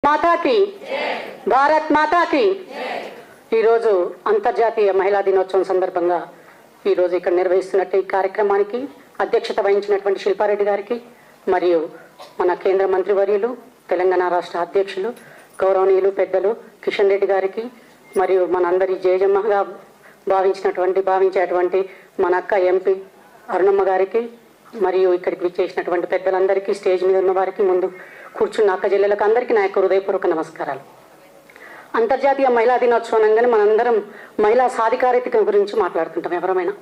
మాతాకి భారత్ మాతాకి ఈరోజు అంతర్జాతీయ మహిళా దినోత్సవం సందర్భంగా ఈరోజు ఇక్కడ నిర్వహిస్తున్నట్టు ఈ కార్యక్రమానికి అధ్యక్షత వహించినటువంటి శిల్పారెడ్డి గారికి మరియు మన కేంద్ర మంత్రివర్యులు తెలంగాణ రాష్ట్ర అధ్యక్షులు గౌరవనీయులు పెద్దలు కిషన్ రెడ్డి గారికి మరియు మనందరి జయజమ్మగా భావించేటువంటి మన అక్క ఎంపీ అరుణమ్మ గారికి మరియు ఇక్కడికి విచ్చేసినటువంటి పెద్దలందరికీ స్టేజ్ మీద ఉన్న వారికి ముందు కూర్చున్న అక్క జిల్లలకు అందరికీ నా యొక్క హృదయపూర్వక నమస్కారాలు. అంతర్జాతీయ మహిళా దినోత్సవం అనగానే మనందరం మహిళా సాధికారిత గురించి మాట్లాడుతుంటాం. ఎవరమైనా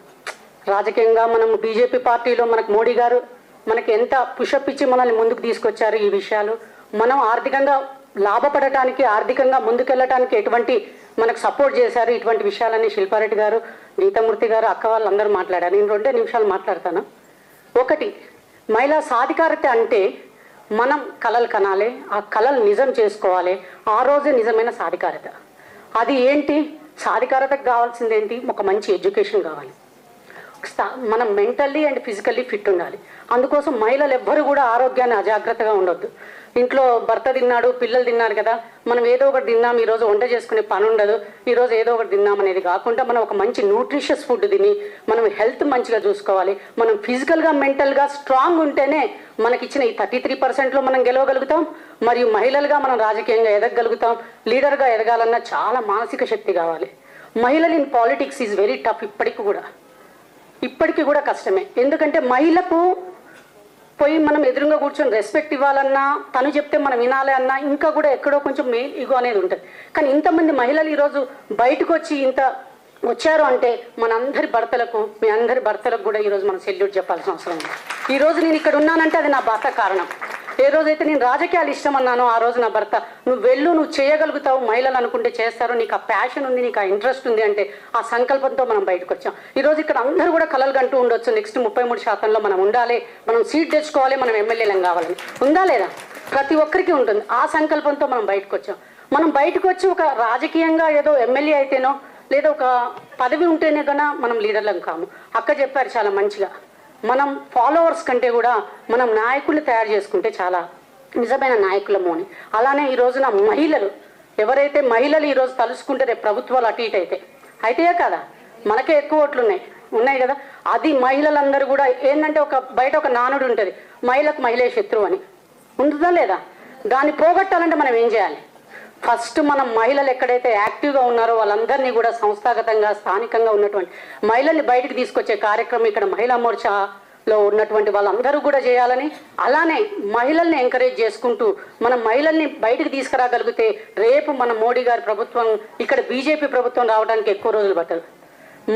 రాజకీయంగా మనం బీజేపీ పార్టీలో మనకు మోడీ గారు మనకి ఎంత పుషప్ ఇచ్చి మనల్ని ముందుకు తీసుకొచ్చారు. ఈ విషయాలు మనం ఆర్థికంగా లాభపడటానికి ఆర్థికంగా ముందుకెళ్ళటానికి ఎటువంటి మనకు సపోర్ట్ చేశారు. ఇటువంటి విషయాలన్నీ శిల్పారెడ్డి గారు గీతామూర్తి గారు అక్క వాళ్ళందరూ మాట్లాడారు. నేను 2 నిమిషాలు మాట్లాడతాను. ఒకటి, మహిళా సాధికారత అంటే మనం కలలు కనాలి, ఆ కలలు నిజం చేసుకోవాలి. ఆ రోజే నిజమైన సాధికారత. అది ఏంటి? సాధికారతకు కావాల్సింది ఏంటి? ఒక మంచి ఎడ్యుకేషన్ కావాలి. మనం మెంటల్లీ అండ్ ఫిజికల్లీ ఫిట్ ఉండాలి. అందుకోసం మహిళలు ఎవ్వరు కూడా ఆరోగ్యాన్ని అజాగ్రత్తగా ఉండొద్దు. ఇంట్లో భర్త తిన్నాడు, పిల్లలు తిన్నారు కదా, మనం ఏదో ఒకటి తిన్నాం, ఈరోజు వంట చేసుకునే పని ఉండదు, ఈరోజు ఏదో ఒకటి తిన్నాం అనేది కాకుండా మనం ఒక మంచి న్యూట్రిషియస్ ఫుడ్ తిని మనం హెల్త్ మంచిగా చూసుకోవాలి. మనం ఫిజికల్గా మెంటల్గా స్ట్రాంగ్ ఉంటేనే మనకి ఇచ్చిన ఈ 33%లో మనం గెలవగలుగుతాం. మరియు మహిళలుగా మనం రాజకీయంగా ఎదగగలుగుతాం. లీడర్గా ఎదగాలన్నా చాలా మానసిక శక్తి కావాలి. మహిళలు in politics is very tough. ఇప్పటికీ కూడా కష్టమే. ఎందుకంటే మహిళకు పోయి మనం ఎదురుగా కూర్చొని రెస్పెక్ట్ ఇవ్వాలన్నా, తను చెప్తే మనం వినాలి అన్నా ఇంకా కూడా ఎక్కడో కొంచెం మెయిన్ ఈగో అనేది ఉంటుంది. కానీ ఇంతమంది మహిళలు ఈరోజు బయటకు వచ్చి ఇంత వచ్చారు అంటే మనందరి భర్తలకు, మీ అందరి భర్తలకు కూడా ఈరోజు మనం సెల్యూట్ చెప్పాల్సిన అవసరం ఉంది. ఈరోజు నేను ఇక్కడ ఉన్నానంటే అది నా భర్త కారణం. ఏ రోజైతే నేను రాజకీయాలు ఇష్టం అన్నానో ఆ రోజు నా భర్త నువ్వు వెళ్ళు, నువ్వు చేయగలుగుతావు, మహిళలు అనుకుంటే చేస్తారు, నీకు ఆ ప్యాషన్ ఉంది, నీకు ఆ ఇంట్రెస్ట్ ఉంది అంటే ఆ సంకల్పంతో మనం బయటకు వచ్చాం. ఈరోజు ఇక్కడ అందరూ కూడా కలలు కంటూ ఉండొచ్చు, నెక్స్ట్ 33% మనం ఉండాలి, మనం సీట్ తెచ్చుకోవాలి, మనం ఎమ్మెల్యేలం కావాలని ఉందా లేదా? ప్రతి ఒక్కరికి ఉంటుంది. ఆ సంకల్పంతో మనం బయటకు వచ్చాం. మనం బయటకు వచ్చి ఒక రాజకీయంగా ఏదో ఎమ్మెల్యే అయితేనో లేదా ఒక పదవి ఉంటేనే కన్నా మనం లీడర్లం కాము. అక్క చెప్పారు చాలా మంచిగా, మనం ఫాలోవర్స్ కంటే కూడా మనం నాయకులు తయారు చేసుకుంటే చాలా నిజమైన నాయకులము అని. అలానే ఈ రోజున మహిళలు ఎవరైతే మహిళలు ఈరోజు తలుసుకుంటే రేపు ప్రభుత్వాలు అటు ఇటు అయితే కదా, మనకే ఎక్కువ ఓట్లు ఉన్నాయి కదా. అది మహిళలందరూ కూడా ఏంటంటే బయట ఒక నానుడు ఉంటుంది, మహిళకు మహిళే శత్రువు అని. ఉంటుందా లేదా? దాన్ని పోగొట్టాలంటే మనం ఏం చేయాలి? ఫస్ట్ మనం మహిళలు ఎక్కడైతే యాక్టివ్గా ఉన్నారో వాళ్ళందరినీ కూడా సంస్థాగతంగా స్థానికంగా ఉన్నటువంటి మహిళల్ని బయటకు తీసుకొచ్చే కార్యక్రమం ఇక్కడ మహిళా మోర్చాలో ఉన్నటువంటి వాళ్ళందరూ కూడా చేయాలని, అలానే మహిళల్ని ఎంకరేజ్ చేసుకుంటూ మనం మహిళల్ని బయటకు తీసుకురాగలిగితే రేపు మన మోడీ గారి ప్రభుత్వం, ఇక్కడ బీజేపీ ప్రభుత్వం రావడానికి ఎక్కువ రోజులు పట్టదు.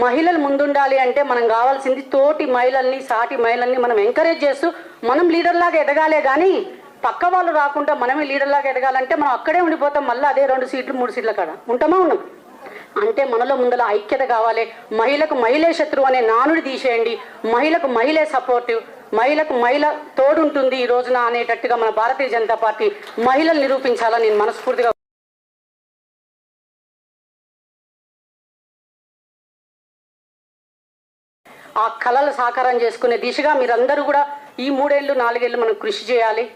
మహిళలు ముందుండాలి అంటే మనం కావాల్సింది తోటి మహిళల్ని, సాటి మహిళల్ని మనం ఎంకరేజ్ చేస్తూ మనం లీడర్లాగా ఎదగాలే కానీ పక్క వాళ్ళు రాకుండా మనమే లీడర్లాగా ఎదగాలంటే మనం అక్కడే ఉండిపోతాం. మళ్ళీ అదే 2 సీట్లు 3 సీట్ల కాడ ఉన్నాం అంటే మనలో ముందర ఐక్యత కావాలి. మహిళకు మహిళే శత్రువు అనే నానుడి తీసేయండి. మహిళకు మహిళే సపోర్టివ్, మహిళకు మహిళ తోడుంటుంది ఈ రోజున అనేటట్టుగా మన భారతీయ జనతా పార్టీ మహిళలు నిరూపించాలని నేను మనస్ఫూర్తిగా ఆ కళలు సాకారం చేసుకునే దిశగా మీరందరూ కూడా ఈ 3 ఏళ్ళు 4 ఏళ్ళు మనం కృషి చేయాలి.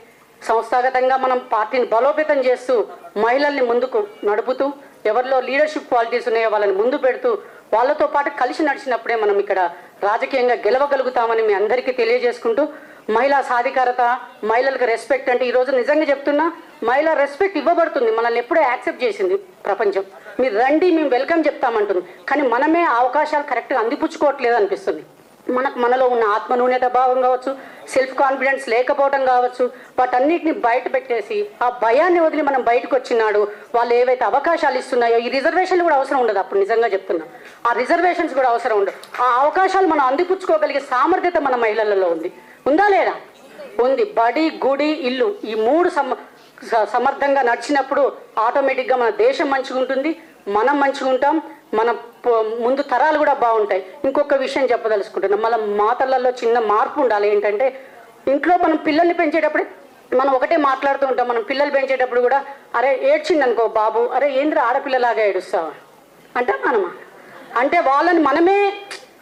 సంస్థాగతంగా మనం పార్టీని బలోపేతం చేస్తూ మహిళల్ని ముందుకు నడుపుతూ ఎవరిలో లీడర్షిప్ క్వాలిటీస్ ఉన్నాయో వాళ్ళని ముందు పెడుతూ వాళ్ళతో పాటు కలిసి నడిచినప్పుడే మనం ఇక్కడ రాజకీయంగా గెలవగలుగుతామని మీ అందరికీ తెలియజేసుకుంటూ, మహిళా సాధికారత, మహిళలకు రెస్పెక్ట్ అంటే ఈరోజు నిజంగా చెప్తున్నా మహిళా రెస్పెక్ట్ ఇవ్వబడుతుంది. మనల్ని ఎప్పుడూ యాక్సెప్ట్ చేసింది ప్రపంచం. మీరు రండి, మేము వెల్కమ్ చెప్తామంటుంది. కానీ మనమే అవకాశాలు కరెక్ట్గా అందిపుచ్చుకోవట్లేదు అనిపిస్తుంది. మనలో ఉన్న ఆత్మన్యూన్యత భావం కావచ్చు, సెల్ఫ్ కాన్ఫిడెన్స్ లేకపోవడం కావచ్చు, వాటన్నిటిని బయట పెట్టేసి ఆ భయాన్ని వదిలి మనం బయటకు వచ్చినాడు వాళ్ళు ఏవైతే అవకాశాలు ఇస్తున్నాయో ఈ రిజర్వేషన్లు కూడా అవసరం ఉండదు. అప్పుడు నిజంగా చెప్తున్నా ఆ రిజర్వేషన్స్ కూడా అవసరం ఉండదు. ఆ అవకాశాలు మనం అందిపుచ్చుకోగలిగే సామర్థ్యత మన మహిళలలో ఉందా లేదా? ఉంది. బడి, గుడి, ఇల్లు ఈ 3 సమర్థంగా నడిచినప్పుడు ఆటోమేటిక్గా మన దేశం మంచిగా ఉంటుంది, మనం మంచిగా ఉంటాం, మన ముందు తరాలు కూడా బాగుంటాయి. ఇంకొక విషయం చెప్పదలుచుకుంటున్నాం, మన మాటలలో చిన్న మార్పు ఉండాలి. ఏంటంటే ఇంట్లో మనం పిల్లల్ని పెంచేటప్పుడు మనం ఒకటే మాట్లాడుతూ ఉంటాం. మనం పిల్లలు పెంచేటప్పుడు కూడా అరే ఏడ్చింది అనుకో బాబు, అరే ఏంద్ర ఆడపిల్లలాగా ఏడుస్తావా అంటే మనమా అంటే వాళ్ళని మనమే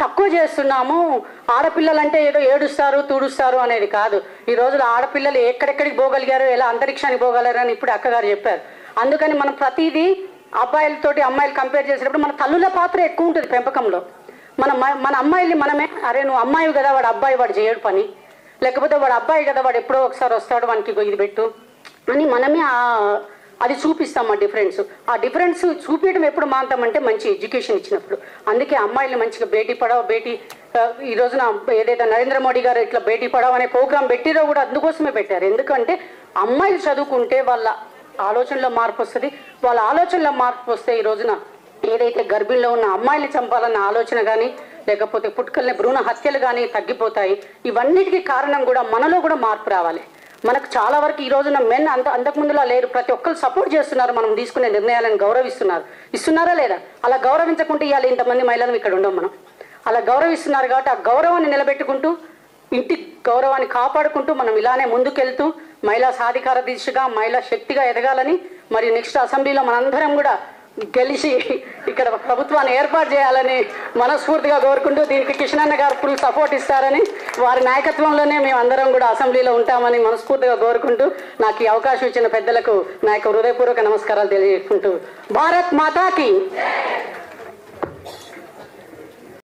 తక్కువ చేస్తున్నాము. ఆడపిల్లలంటే ఏదో ఏడుస్తారు తుడుస్తారు అనేది కాదు. ఈ రోజులో ఆడపిల్లలు ఎక్కడెక్కడికి పోగలిగారు, ఎలా అంతరిక్షానికి పోగలరు అని ఇప్పుడు అక్కగారు చెప్పారు. అందుకని మనం ప్రతిదీ అబ్బాయిలతోటి అమ్మాయిలు కంపేర్ చేసేటప్పుడు మన తల్లుల పాత్ర ఎక్కువ ఉంటుంది పెంపకంలో. మన అమ్మాయిల్ని మనమే, అరే నువ్వు అమ్మాయి కదా, వాడు అబ్బాయి వాడు చేయడు పని, లేకపోతే వాడు అబ్బాయి కదా వాడు ఎప్పుడో ఒకసారి వస్తాడు వానికి ఇది పెట్టు అని మనమే అది చూపిస్తాం. ఆ డిఫరెన్స్ చూపించడం ఎప్పుడు మాంతామంటే మంచి ఎడ్యుకేషన్ ఇచ్చినప్పుడు. అందుకే అమ్మాయిలు మంచిగా బేటీ పడావ్ ఈ రోజున ఏదైతే నరేంద్ర మోడీ గారు ఇట్లా బేటీ పడావ్ అనే ప్రోగ్రాం పెట్టిరో కూడా అందుకోసమే పెట్టారు. ఎందుకంటే అమ్మాయిలు చదువుకుంటే వాళ్ళ ఆలోచనలో మార్పు వస్తుంది. వాళ్ళ ఆలోచనలో మార్పు వస్తే ఈ రోజున ఏదైతే గర్భిణిలో ఉన్న అమ్మాయిని చంపాలన్న ఆలోచన కానీ, లేకపోతే పుట్టుకల్ని భ్రూణ హత్యలు కానీ తగ్గిపోతాయి. ఇవన్నిటికీ కారణం కూడా మనలో కూడా మార్పు రావాలి. మనకు చాలా వరకు ఈ రోజున మెన్ అంతకుముందులా లేరు. ప్రతి ఒక్కరు సపోర్ట్ చేస్తున్నారు, మనం తీసుకునే నిర్ణయాలను ఇస్తున్నారా లేదా? అలా గౌరవించకుంటే ఇవాళ ఇంతమంది మహిళలు ఇక్కడ ఉండం. మనం అలా గౌరవిస్తున్నారు కాబట్టి ఆ గౌరవాన్ని నిలబెట్టుకుంటూ, ఇంటి గౌరవాన్ని కాపాడుకుంటూ మనం ఇలానే ముందుకెళ్తూ మహిళా సాధికార దిశగా, మహిళా శక్తిగా ఎదగాలని, మరి నెక్స్ట్ అసెంబ్లీలో మనందరం కూడా గెలిచి ఇక్కడ ప్రభుత్వాన్ని ఏర్పాటు చేయాలని మనస్ఫూర్తిగా కోరుకుంటూ, దీనికి కిషన్ అన్న గారు ఫుల్ సపోర్ట్ ఇస్తారని, వారి నాయకత్వంలోనే మేము అందరం కూడా అసెంబ్లీలో ఉంటామని మనస్ఫూర్తిగా కోరుకుంటూ, నాకు ఈ అవకాశం ఇచ్చిన పెద్దలకు నా యొక్క హృదయపూర్వక నమస్కారాలు తెలియజేసుకుంటూ, భారత్ మాతాకి